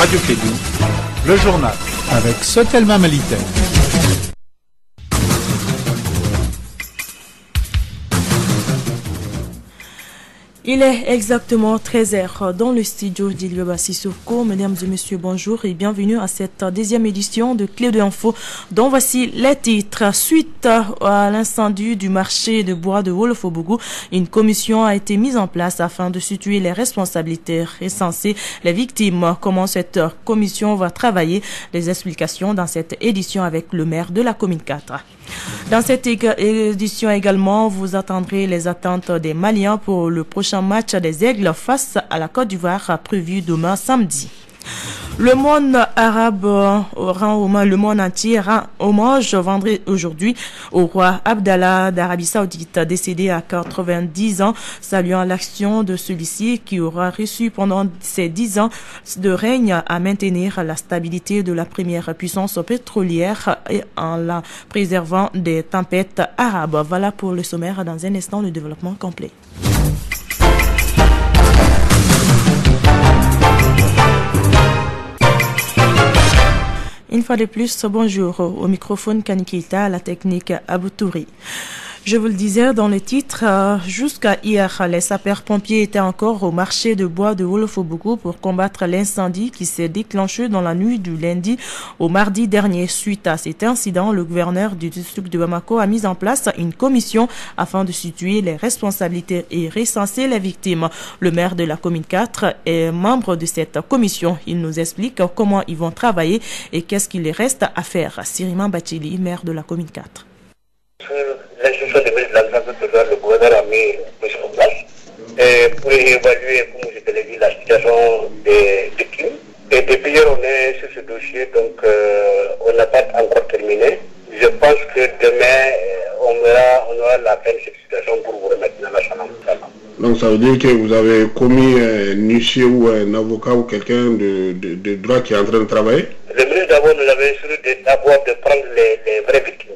Radio Kédougou, le journal avec Sotelma Malitaire. Il est exactement 13h dans le studio d'Ilioba Sissoko. Mesdames et messieurs, bonjour et bienvenue à cette deuxième édition de Clé de Info, dont voici les titres. Suite à l'incendie du marché de bois de Wolofobougou, une commission a été mise en place afin de situer les responsabilités recensées, les victimes. Comment cette commission va travailler? Les explications dans cette édition avec le maire de la commune 4. Dans cette édition également, vous attendrez les attentes des Maliens pour le prochain match des Aigles face à la Côte d'Ivoire prévu demain samedi. Le monde arabe le monde entier rend hommage aujourd'hui au roi Abdallah d'Arabie Saoudite, décédé à 90 ans, saluant l'action de celui-ci qui aura reçu pendant ces 10 ans de règne à maintenir la stabilité de la première puissance pétrolière et en la préservant des tempêtes arabes. Voilà pour le sommaire. Dans un instant, le développement complet. Une fois de plus, bonjour. Au microphone Kanikita, à la technique Aboutouri. Je vous le disais dans le titre, jusqu'à hier, les sapeurs-pompiers étaient encore au marché de bois de Wolofobougou pour combattre l'incendie qui s'est déclenché dans la nuit du lundi au mardi dernier. Suite à cet incident, le gouverneur du district de Bamako a mis en place une commission afin de situer les responsabilités et recenser les victimes. Le maire de la commune 4 est membre de cette commission. Il nous explique comment ils vont travailler et qu'est-ce qu'il reste à faire. Siriman Bachili, maire de la commune 4. L'instruction du ministre de l'Agriculture, le gouverneur a mis en place pour évaluer, comme je te l'ai dit, la situation des victimes. Et depuis hier, on est sur ce dossier, donc on n'a pas encore terminé. Je pense que demain, on aura la fin de cette situation pour vous remettre dans la chambre. Donc ça veut dire que vous avez commis un huissier ou un avocat ou quelqu'un de droit qui est en train de travailler? Le ministre d'abord nous avait instruit d'abord de prendre les vraies victimes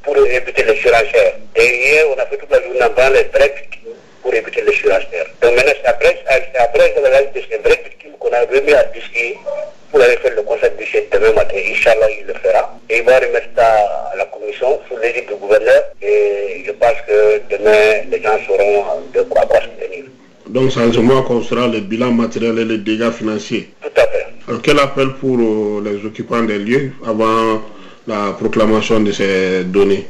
pour éviter les surenchères. Et hier, on a fait toute la journée en prenant les vraies victimes pour éviter les surenchères. Donc maintenant, c'est après la liste de ces vraies victimes qu'on a remis à dossier pour aller faire le conseil de dossier demain matin. Inch'Allah, il le fera. Et il va remettre ça à la commission sous l'égide du gouverneur. Et je pense que demain, les gens sauront de quoi se tenir. Donc c'est en ce moment qu'on sera le bilan matériel et les dégâts financiers. Tout à fait. Alors, quel appel pour les occupants des lieux avant la proclamation de ces données?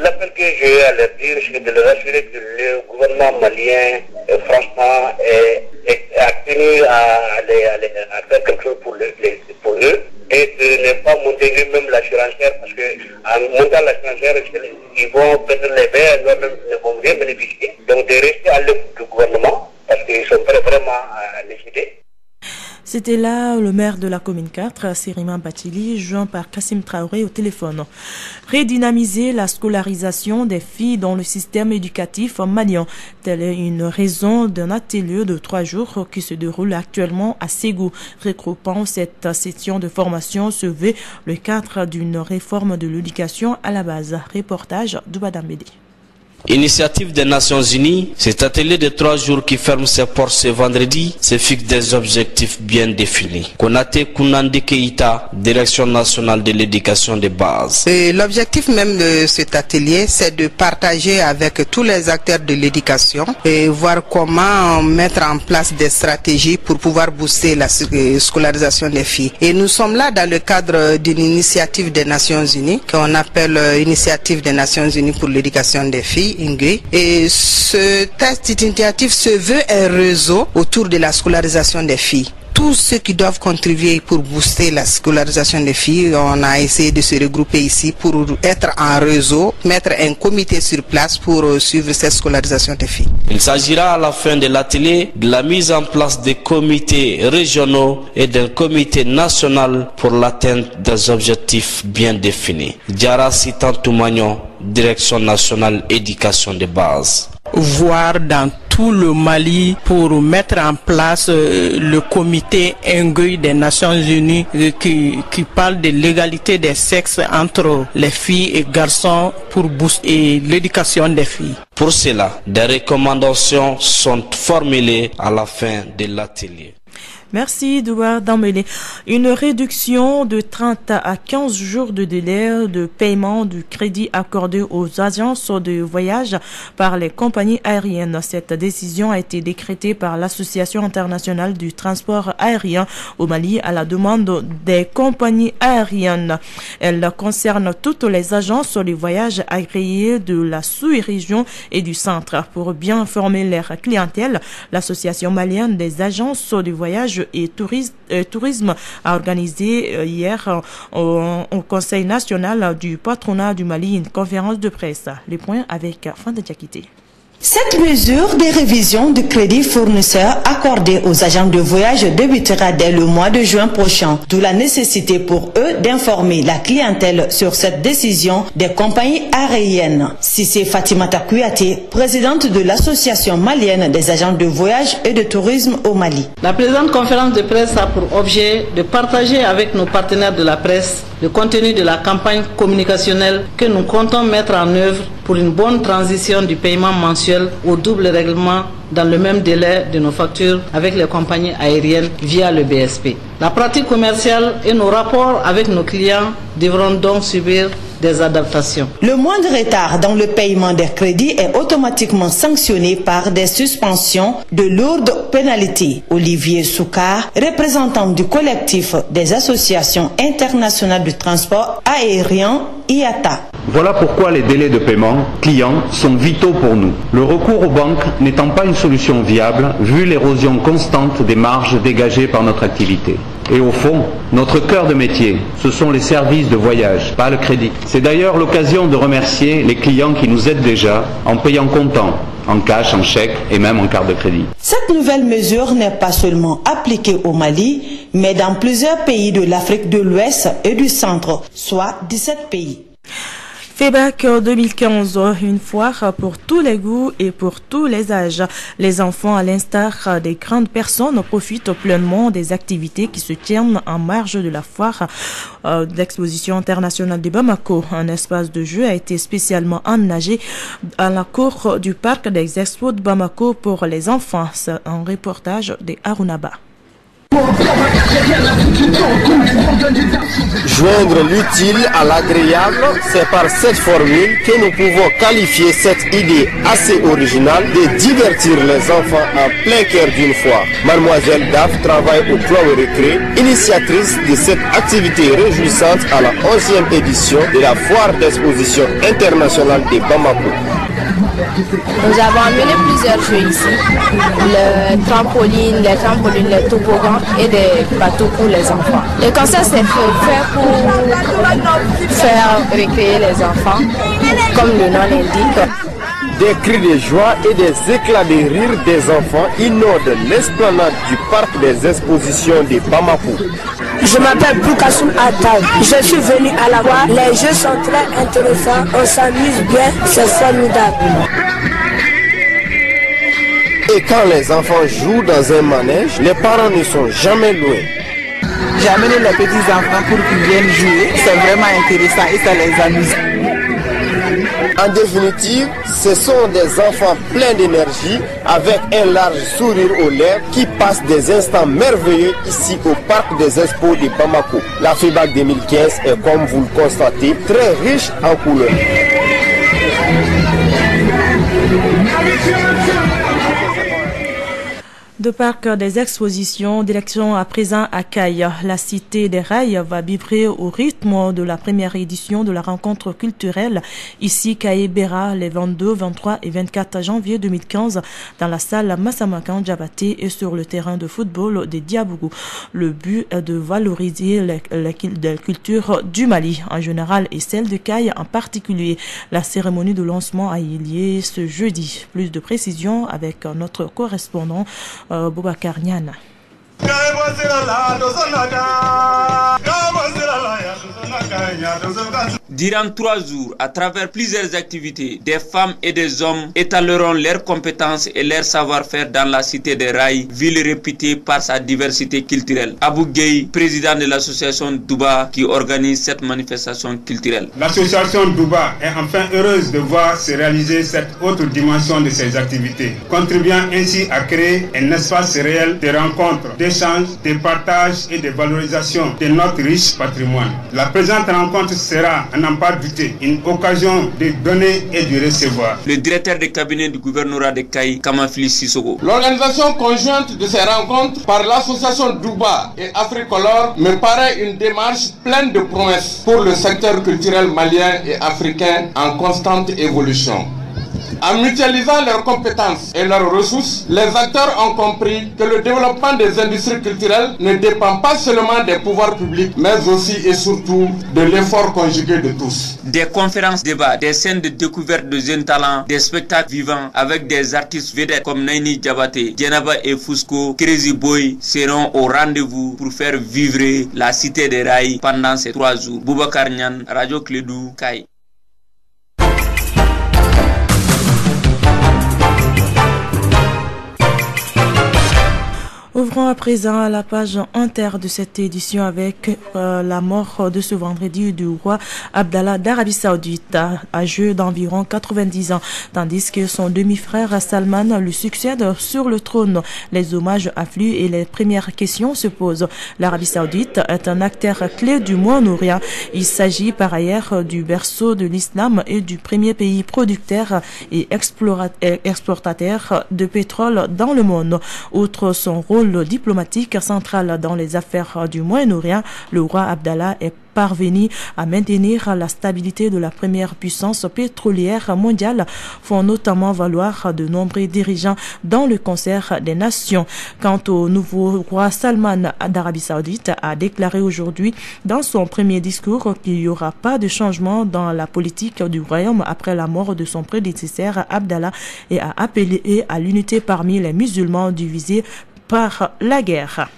L'appel que j'ai à leur dire, c'est de leur assurer que le gouvernement malien, franchement, a tenu à faire quelque chose pour eux et de ne pas monter eux-mêmes la surenchère, parce qu'en montant la surenchère, ils vont perdre les biens, eux-mêmes ne vont rien bénéficier. Donc de rester à l'écoute du gouvernement, parce qu'ils sont prêts vraiment à les aider. C'était là le maire de la commune 4, Siriman Bachili, joint par Kassim Traoré au téléphone. Redynamiser la scolarisation des filles dans le système éducatif malien. Telle est une raison d'un atelier de 3 jours qui se déroule actuellement à Ségou. Regroupant cette session de formation se veut le cadre d'une réforme de l'éducation à la base. Reportage d'Oubadambédé. Initiative des Nations Unies, cet atelier de 3 jours qui ferme ses portes ce vendredi se fixe des objectifs bien définis. Konate Kounandi Keïta, Direction nationale de l'éducation de base. L'objectif même de cet atelier, c'est de partager avec tous les acteurs de l'éducation et voir comment mettre en place des stratégies pour pouvoir booster la scolarisation des filles. Et nous sommes là dans le cadre d'une initiative des Nations Unies qu'on appelle Initiative des Nations Unies pour l'éducation des filles. Et ce test d'initiative se veut un réseau autour de la scolarisation des filles. Tous ceux qui doivent contribuer pour booster la scolarisation des filles, on a essayé de se regrouper ici pour être en réseau, mettre un comité sur place pour suivre cette scolarisation des filles. Il s'agira à la fin de l'atelier de la mise en place des comités régionaux et d'un comité national pour l'atteinte des objectifs bien définis. Diara Sitan Toumagnon, Direction nationale éducation de base. Voir dans tout le Mali pour mettre en place le comité Nguy des Nations Unies qui parle de l'égalité des sexes entre les filles et garçons pour booster l'éducation des filles. Pour cela, des recommandations sont formulées à la fin de l'atelier. Merci Douard Dambélé. Une réduction de 30 à 15 jours de délai de paiement du crédit accordé aux agences de voyage par les compagnies aériennes. Cette décision a été décrétée par l'Association internationale du transport aérien au Mali à la demande des compagnies aériennes. Elle concerne toutes les agences de voyage agréées de la sous-région et du centre. Pour bien informer leur clientèle, l'Association malienne des agences de voyage et tourisme a organisé hier au Conseil national du patronat du Mali une conférence de presse. Les points avec Fanda Diakité. Cette mesure de révision du crédit fournisseur accordé aux agents de voyage débutera dès le mois de juin prochain, d'où la nécessité pour eux d'informer la clientèle sur cette décision des compagnies aériennes. Sissé Fatimata Kouyaté, présidente de l'Association malienne des agents de voyage et de tourisme au Mali. La présente conférence de presse a pour objet de partager avec nos partenaires de la presse le contenu de la campagne communicationnelle que nous comptons mettre en œuvre pour une bonne transition du paiement mensuel au double règlement dans le même délai de nos factures avec les compagnies aériennes via le BSP. La pratique commerciale et nos rapports avec nos clients devront donc subir des adaptations. Le moindre retard dans le paiement des crédits est automatiquement sanctionné par des suspensions de lourdes pénalités. Olivier Soukar, représentant du collectif des associations internationales du transport aérien IATA. Voilà pourquoi les délais de paiement clients sont vitaux pour nous. Le recours aux banques n'étant pas une solution viable vu l'érosion constante des marges dégagées par notre activité. Et au fond, notre cœur de métier, ce sont les services de voyage, pas le crédit. C'est d'ailleurs l'occasion de remercier les clients qui nous aident déjà en payant comptant, en cash, en chèque et même en carte de crédit. Cette nouvelle mesure n'est pas seulement appliquée au Mali, mais dans plusieurs pays de l'Afrique de l'Ouest et du Centre, soit 17 pays. FEBAC 2015, une foire pour tous les goûts et pour tous les âges. Les enfants, à l'instar des grandes personnes, profitent pleinement des activités qui se tiennent en marge de la foire d'exposition internationale de Bamako. Un espace de jeu a été spécialement aménagé à la cour du parc des expos de Bamako pour les enfants. C'est un reportage de Arunaba. Joindre l'utile à l'agréable, c'est par cette formule que nous pouvons qualifier cette idée assez originale de divertir les enfants en plein cœur d'une foire. Mademoiselle Daf travaille au club récré, initiatrice de cette activité réjouissante à la 11e édition de la foire d'exposition internationale de Bamako. Nous avons amené plusieurs jeux ici, les trampolines, les toboggans et des bateaux pour les enfants. Le concept c'est fait pour faire récréer les enfants, comme le nom l'indique. Des cris de joie et des éclats de rire des enfants inondent l'esplanade du parc des expositions de Bamako. Je m'appelle Boukassoum Attal. Je suis venu à la voir. Les jeux sont très intéressants. On s'amuse bien. C'est formidable. Et quand les enfants jouent dans un manège, les parents ne sont jamais loin. J'ai amené les petits enfants pour qu'ils viennent jouer. C'est vraiment intéressant et ça les amuse. En définitive, ce sont des enfants pleins d'énergie avec un large sourire aux lèvres qui passent des instants merveilleux ici au parc des expos de Bamako. La FEBAC 2015 est, comme vous le constatez, très riche en couleurs. De parc des expositions, direction à présent à Caille. La Cité des Rails va vibrer au rythme de la première édition de la rencontre culturelle ici Caille-Béra les 22, 23 et 24 janvier 2015 dans la salle Massamakan Djabaté et sur le terrain de football de Diabougou. Le but est de valoriser la culture du Mali en général et celle de Caille en particulier. La cérémonie de lancement a eu lieu ce jeudi. Plus de précisions avec notre correspondant Boubacar Niana. Durant 3 jours, à travers plusieurs activités, des femmes et des hommes étaleront leurs compétences et leur savoir-faire dans la cité des rails, ville réputée par sa diversité culturelle. Abou Gueye, président de l'association Douba, qui organise cette manifestation culturelle. L'association Douba est enfin heureuse de voir se réaliser cette autre dimension de ses activités, contribuant ainsi à créer un espace réel de rencontres, d'échanges, de partages et de valorisation de notre riche patrimoine. La présente rencontre sera, à n'en pas douter, une occasion de donner et de recevoir. Le directeur de cabinet du gouvernorat de Kayi, Kamafili Sissoko. L'organisation conjointe de ces rencontres par l'association Douba et Africolor me paraît une démarche pleine de promesses pour le secteur culturel malien et africain en constante évolution. En mutualisant leurs compétences et leurs ressources, les acteurs ont compris que le développement des industries culturelles ne dépend pas seulement des pouvoirs publics, mais aussi et surtout de l'effort conjugué de tous. Des conférences débats, des scènes de découverte de jeunes talents, des spectacles vivants avec des artistes vedettes comme Naini Diabaté, Djenaba et Fusco, Crazy Boy seront au rendez-vous pour faire vivre la cité des rails pendant ces 3 jours. Boubacar Nian, Radio Clédou, Kayi. Ouvrons à présent la page entière de cette édition avec la mort de ce vendredi du roi Abdallah d'Arabie Saoudite, âgé d'environ 90 ans, tandis que son demi-frère Salman lui succède sur le trône. Les hommages affluent et les premières questions se posent. L'Arabie Saoudite est un acteur clé du Moyen-Orient. Il s'agit par ailleurs du berceau de l'islam et du premier pays producteur et exportateur de pétrole dans le monde. Outre son rôle diplomatique central dans les affaires du Moyen-Orient, le roi Abdallah est parvenu à maintenir la stabilité de la première puissance pétrolière mondiale, font notamment valoir de nombreux dirigeants dans le concert des nations. Quant au nouveau roi Salman d'Arabie Saoudite, a déclaré aujourd'hui dans son premier discours qu'il n'y aura pas de changement dans la politique du royaume après la mort de son prédécesseur Abdallah et a appelé à l'unité parmi les musulmans divisés par la guerre.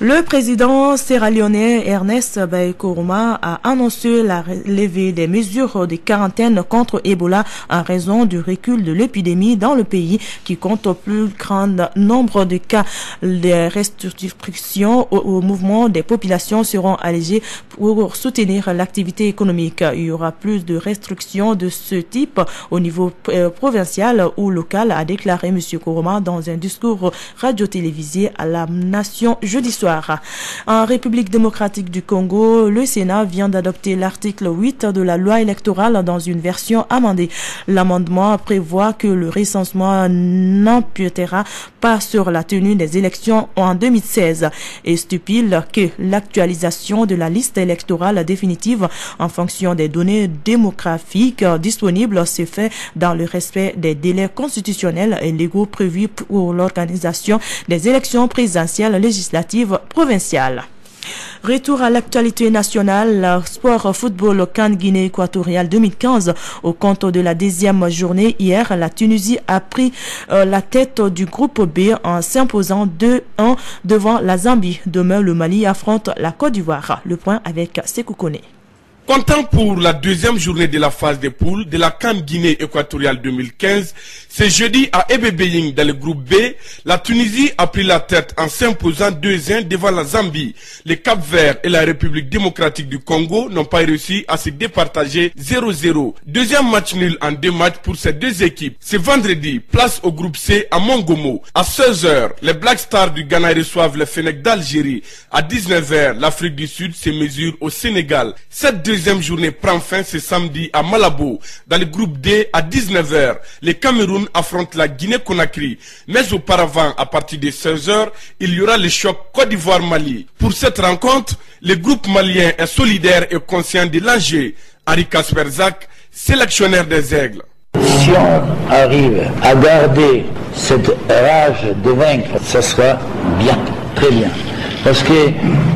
Le président sierra-léonais Ernest Bai Koroma a annoncé la levée des mesures de quarantaine contre Ebola en raison du recul de l'épidémie dans le pays qui compte au plus grand nombre de cas. Les restrictions au mouvement des populations seront allégées pour soutenir l'activité économique. Il y aura plus de restrictions de ce type au niveau provincial ou local, a déclaré M. Koroma dans un discours radio-télévisé à la nation jeudi soir. En République démocratique du Congo, le Sénat vient d'adopter l'article 8 de la loi électorale dans une version amendée. L'amendement prévoit que le recensement n'empiétera pas sur la tenue des élections en 2016 et stipule que l'actualisation de la liste électorale définitive en fonction des données démographiques disponibles se fait dans le respect des délais constitutionnels et légaux prévus pour l'organisation des élections présidentielles législatives provinciales. Retour à l'actualité nationale, sport football CAN Guinée équatoriale 2015. Au compte de la 10e journée, hier, la Tunisie a pris la tête du groupe B en s'imposant 2-1 devant la Zambie. Demain, le Mali affronte la Côte d'Ivoire. Le point avec Sékou Kone. Comptant pour la 2e journée de la phase des poules de la CAN Guinée équatoriale 2015, ce jeudi à Ebébéying dans le groupe B, la Tunisie a pris la tête en s'imposant 2-1 devant la Zambie. Le Cap-Vert et la République démocratique du Congo n'ont pas réussi à se départager 0-0. Deuxième match nul en 2 matchs pour ces deux équipes. Ce vendredi, place au groupe C à Mongomo. À 16h, les Black Stars du Ghana reçoivent les Fennecs d'Algérie. À 19h, l'Afrique du Sud se mesure au Sénégal. Cette deuxième journée prend fin ce samedi à Malabo. Dans le groupe D, à 19h, le Cameroun affronte la Guinée-Conakry. Mais auparavant, à partir de 16h, il y aura le choc Côte d'Ivoire-Mali. Pour cette rencontre, le groupe malien est solidaire et conscient de l'enjeu. Henri Kasperzak, sélectionneur des Aigles. Si on arrive à garder cette rage de vaincre, ça sera bien, très bien. Parce que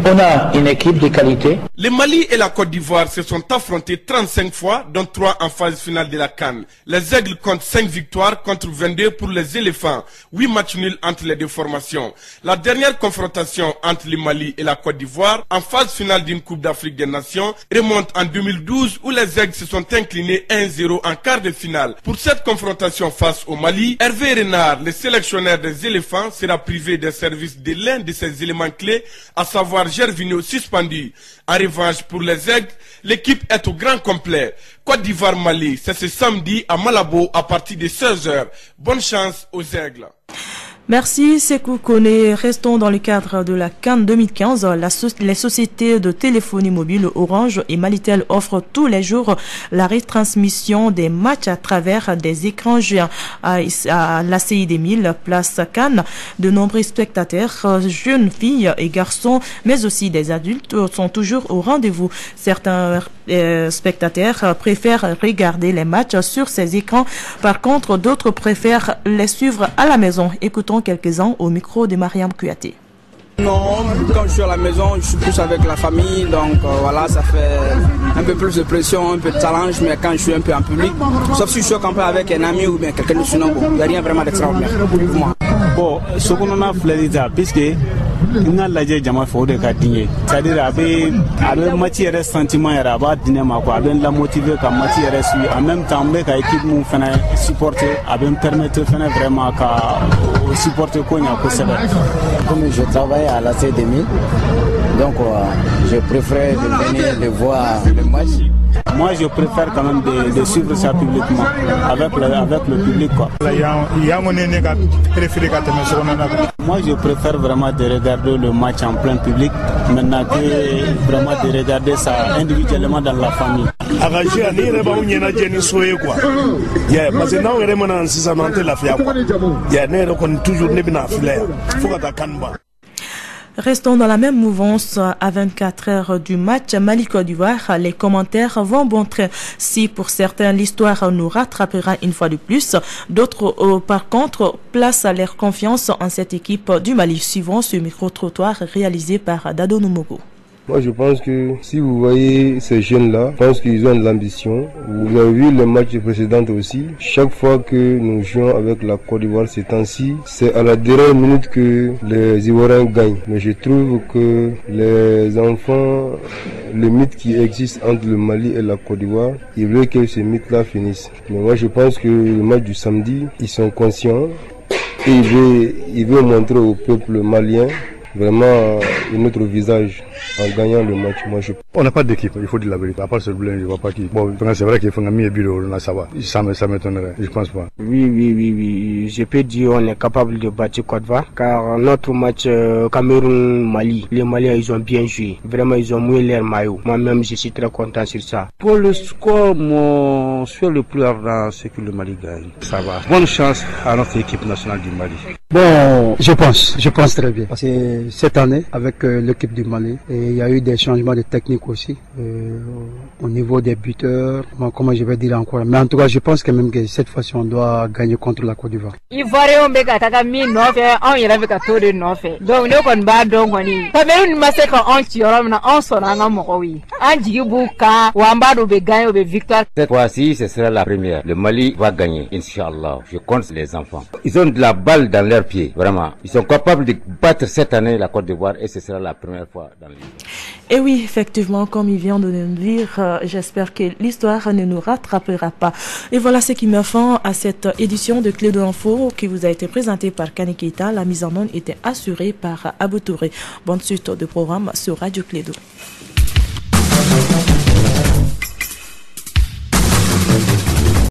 On a une équipe de qualité. Le Mali et la Côte d'Ivoire se sont affrontés 35 fois, dont 3 en phase finale de la CAN. Les Aigles comptent 5 victoires contre 22 pour les éléphants. 8 matchs nuls entre les deux formations. La dernière confrontation entre le Mali et la Côte d'Ivoire en phase finale d'une Coupe d'Afrique des Nations remonte en 2012 où les Aigles se sont inclinés 1-0 en quart de finale. Pour cette confrontation face au Mali, Hervé Renard, le sélectionneur des éléphants, sera privé des services de l'un de ses éléments clés, à savoir Gervinho suspendu. En revanche, pour les Aigles, l'équipe est au grand complet. Côte d'Ivoire-Mali, c'est ce samedi à Malabo à partir de 16h. Bonne chance aux Aigles. Merci Sekou Kone. Restons dans le cadre de la CAN 2015. Les sociétés de téléphonie mobile Orange et Malitel offrent tous les jours la retransmission des matchs à travers des écrans géants. À l'ACI des 1000, place CAN, de nombreux spectateurs, jeunes filles et garçons, mais aussi des adultes, sont toujours au rendez-vous. Certains spectateurs préfèrent regarder les matchs sur ces écrans. Par contre, d'autres préfèrent les suivre à la maison. Écoutons quelques-uns au micro de Mariam Kouyaté. Non, quand je suis à la maison, je suis plus avec la famille, donc voilà, ça fait un peu plus de pression, un peu de challenge, mais quand je suis un peu en public, sauf si je suis campé avec un ami ou bien quelqu'un de Sunango, il n'y a rien vraiment d'extraordinaire pour moi. Bon, ce qu'on a fait, puisque nous avons lajɛ jama fɛ o de ka di n ye, c'est-à-dire a bɛ match yɛrɛ sentiment yɛrɛ a b'a di ne ma quoi, a bɛ n lamotiver ka match yɛrɛ suivre, en même temps n bɛ ka équipe mun fana supporter, a bɛ n permettre fana vraiment ka supporter ko ɲa kosɛbɛ. Comme je travaille à la CDMI, donc je préfère de venir de voir le match. Moi, je préfère quand même de suivre ça publiquement, avec le public, quoi. Moi, je préfère vraiment de regarder le match en plein public, maintenant que vraiment de regarder ça individuellement dans la famille. Restons dans la même mouvance à 24 heures du match Mali-Côte d'Ivoire. Les commentaires vont bon train. Si pour certains l'histoire nous rattrapera une fois de plus, d'autres par contre placent leur confiance en cette équipe du Mali. Suivant ce micro-trottoir réalisé par Dado Numogo. Moi je pense que si vous voyez ces jeunes-là, je pense qu'ils ont de l'ambition. Vous avez vu les matchs précédents aussi. Chaque fois que nous jouons avec la Côte d'Ivoire ces temps-ci, c'est à la dernière minute que les Ivoiriens gagnent. Mais je trouve que les enfants, le mythe qui existe entre le Mali et la Côte d'Ivoire, ils veulent que ce mythe-là finisse. Mais moi je pense que le match du samedi, ils sont conscients et ils veulent montrer au peuple malien vraiment un autre visage en gagnant le match. On n'a pas d'équipe, il faut dire la vérité. À part ce blé, je ne vois pas qui. Bon, c'est vrai qu'il faut un ami et bureau, ça va. Ça m'étonnerait, je ne pense pas. Oui. Je peux dire qu'on est capable de battre Côte d'Ivoire, car notre match Cameroun-Mali, les Maliens ils ont bien joué. Vraiment, ils ont mouillé leur maillot. Moi-même, je suis très content sur ça. Pour le score, mon souhait le plus ardent, c'est que le Mali gagne. Ça va. Bonne chance à notre équipe nationale du Mali. Bon, je pense très bien. Parce que cette année, avec l'équipe du Mali, il y a eu des changements de technique aussi, au niveau des buteurs, comment je vais dire encore. Mais en tout cas, je pense quand même que cette fois-ci, on doit gagner contre la Côte d'Ivoire. Ivoirien bɛ ka taga min nɔfɛ anw yɛrɛ bɛ ka to de nɔfɛ donc ne kɔni b'a dɔn kɔni Cameroun ma se ka anw ci yɔrɔ min na anw sɔnna an ka mɔgɔw ye an jigi b'u kan wa an b'a dɔn u bɛ gagner u bɛ victoire. Cette fois-ci ce sera la première. Le Mali va gagner Inch'Allah. Je compte les enfants. Ils ont de la balle dans leurs pieds vraiment. Ils sont capables de battre cette année la Côte d'Ivoire et ce sera la première fois dans le. Et oui, effectivement, comme il vient de nous dire, j'espère que l'histoire ne nous rattrapera pas. Et voilà ce qui met fin à cette édition de Clé de l'Info qui vous a été présentée par Kani Keita. La mise en onde était assurée par Abou Touré. Bonne suite de programme sur Radio Clé 2.